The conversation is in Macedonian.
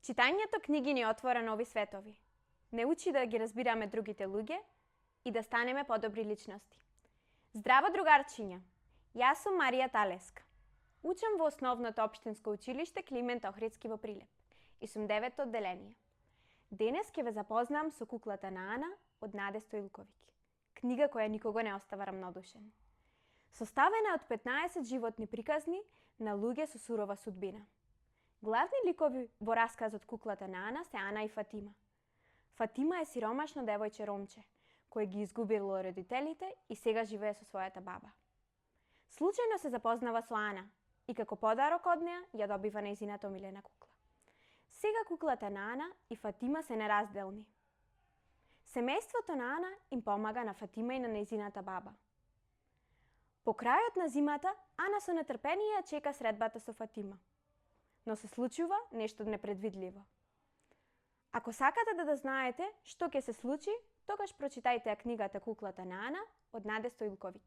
Читањето книги ни отвора нови светови. Не учи да ги разбираме другите луѓе и да станеме подобри личности. Здраво, другарчиња! Јас сум Марија Талеска. Учам во основното општинско училиште Климент Охридски во Прилеп и сум 9-то одделение. Денес ќе ве запознам со куклата на Ана од Наде Стоилковиќ. Книга која никого не остава рамнодушен. Составена од 15 животни приказни на луѓе со сурова судбина. Главни ликови во расказот Куклата на Ана се Ана и Фатима. Фатима е сиромашно девојче ромче, кој ги изгубило родителите и сега живее со својата баба. Случајно се запознава со Ана и како подарок од неа ја добива нејзината омилена кукла. Сега куклата на Ана и Фатима се неразделни. Семејството на Ана им помага на Фатима и на нејзината баба. По крајот на зимата, Ана со нетрпение чека средбата со Фатима. Но се случува нешто непредвидливо. Ако сакате да знаете што ќе се случи, тогаш прочитајте ја книгата Куклата на Ана од Наде Стоилковиќ.